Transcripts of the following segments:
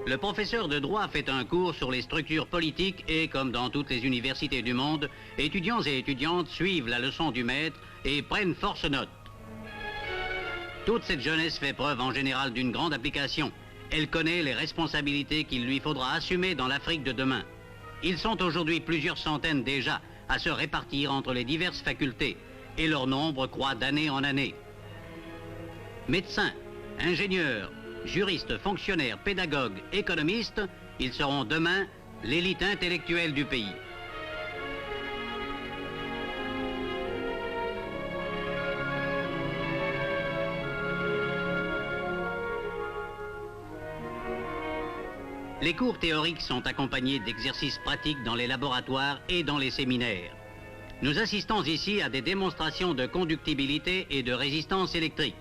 Le professeur de droit fait un cours sur les structures politiques et, comme dans toutes les universités du monde, étudiants et étudiantes suivent la leçon du maître et prennent force note. Toute cette jeunesse fait preuve en général d'une grande application. Elle connaît les responsabilités qu'il lui faudra assumer dans l'Afrique de demain. Ils sont aujourd'hui plusieurs centaines déjà à se répartir entre les diverses facultés et leur nombre croît d'année en année. Médecins, ingénieurs, juristes, fonctionnaires, pédagogues, économistes, ils seront demain l'élite intellectuelle du pays. Les cours théoriques sont accompagnés d'exercices pratiques dans les laboratoires et dans les séminaires. Nous assistons ici à des démonstrations de conductibilité et de résistance électrique.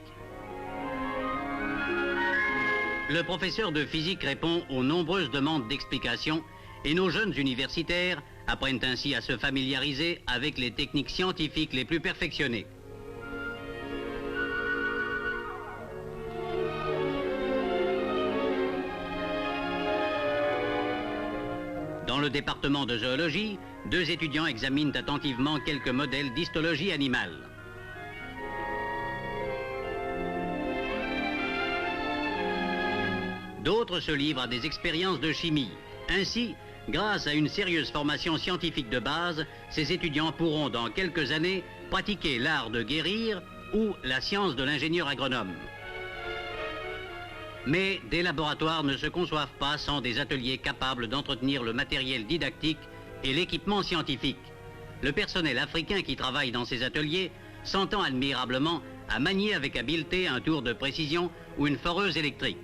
Le professeur de physique répond aux nombreuses demandes d'explications et nos jeunes universitaires apprennent ainsi à se familiariser avec les techniques scientifiques les plus perfectionnées. Dans le département de zoologie, 2 étudiants examinent attentivement quelques modèles d'histologie animale. D'autres se livrent à des expériences de chimie. Ainsi, grâce à une sérieuse formation scientifique de base, ces étudiants pourront dans quelques années pratiquer l'art de guérir ou la science de l'ingénieur agronome. Mais des laboratoires ne se conçoivent pas sans des ateliers capables d'entretenir le matériel didactique et l'équipement scientifique. Le personnel africain qui travaille dans ces ateliers s'entend admirablement à manier avec habileté un tour de précision ou une foreuse électrique.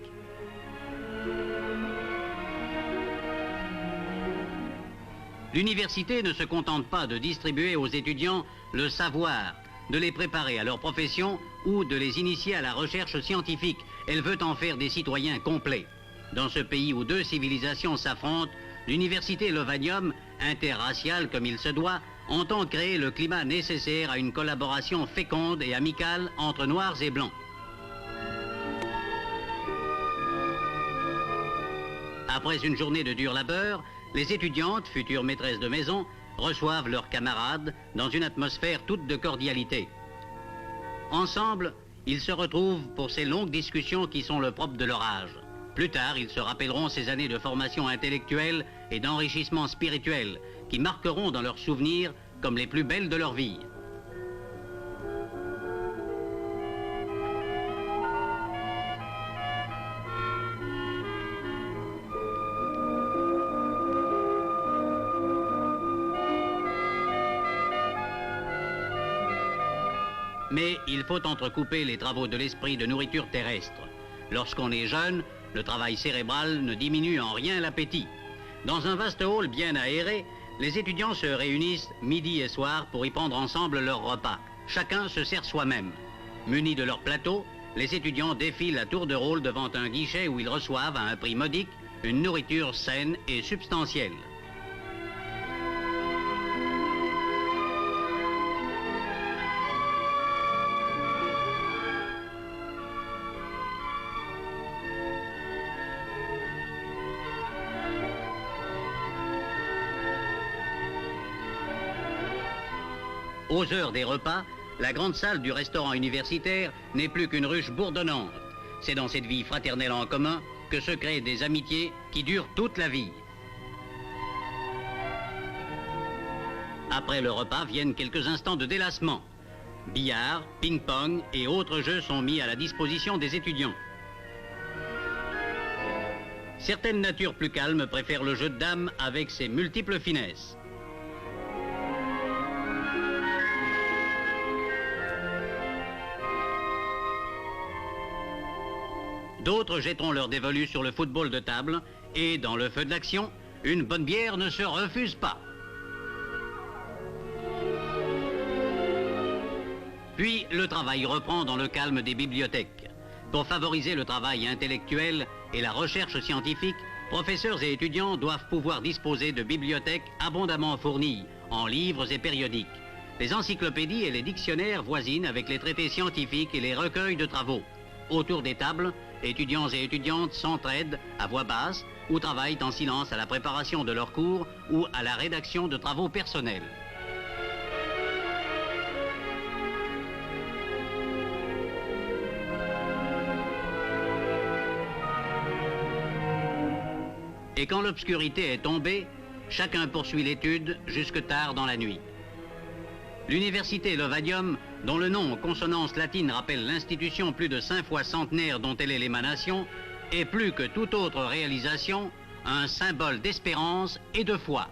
L'université ne se contente pas de distribuer aux étudiants le savoir, de les préparer à leur profession ou de les initier à la recherche scientifique. Elle veut en faire des citoyens complets. Dans ce pays où 2 civilisations s'affrontent, l'université Lovanium, interraciale comme il se doit, entend créer le climat nécessaire à une collaboration féconde et amicale entre noirs et blancs. Après une journée de dur labeur, les étudiantes, futures maîtresses de maison, reçoivent leurs camarades dans une atmosphère toute de cordialité. Ensemble, ils se retrouvent pour ces longues discussions qui sont le propre de leur âge. Plus tard, ils se rappelleront ces années de formation intellectuelle et d'enrichissement spirituel qui marqueront dans leurs souvenirs comme les plus belles de leur vie. Mais il faut entrecouper les travaux de l'esprit de nourriture terrestre. Lorsqu'on est jeune, le travail cérébral ne diminue en rien l'appétit. Dans un vaste hall bien aéré, les étudiants se réunissent midi et soir pour y prendre ensemble leur repas. Chacun se sert soi-même. Munis de leur plateau, les étudiants défilent à tour de rôle devant un guichet où ils reçoivent à un prix modique une nourriture saine et substantielle. Aux heures des repas, la grande salle du restaurant universitaire n'est plus qu'une ruche bourdonnante. C'est dans cette vie fraternelle en commun que se créent des amitiés qui durent toute la vie. Après le repas viennent quelques instants de délassement. Billard, ping-pong et autres jeux sont mis à la disposition des étudiants. Certaines natures plus calmes préfèrent le jeu de dames avec ses multiples finesses. D'autres jetteront leur dévolu sur le football de table et, dans le feu de l'action, une bonne bière ne se refuse pas. Puis, le travail reprend dans le calme des bibliothèques. Pour favoriser le travail intellectuel et la recherche scientifique, professeurs et étudiants doivent pouvoir disposer de bibliothèques abondamment fournies en livres et périodiques. Les encyclopédies et les dictionnaires voisinent avec les traités scientifiques et les recueils de travaux. Autour des tables, étudiants et étudiantes s'entraident à voix basse ou travaillent en silence à la préparation de leurs cours ou à la rédaction de travaux personnels. Et quand l'obscurité est tombée, chacun poursuit l'étude jusque tard dans la nuit. L'université Lovadium, dont le nom en consonance latine rappelle l'institution plus de 5 fois centenaire dont elle est l'émanation, est plus que toute autre réalisation un symbole d'espérance et de foi.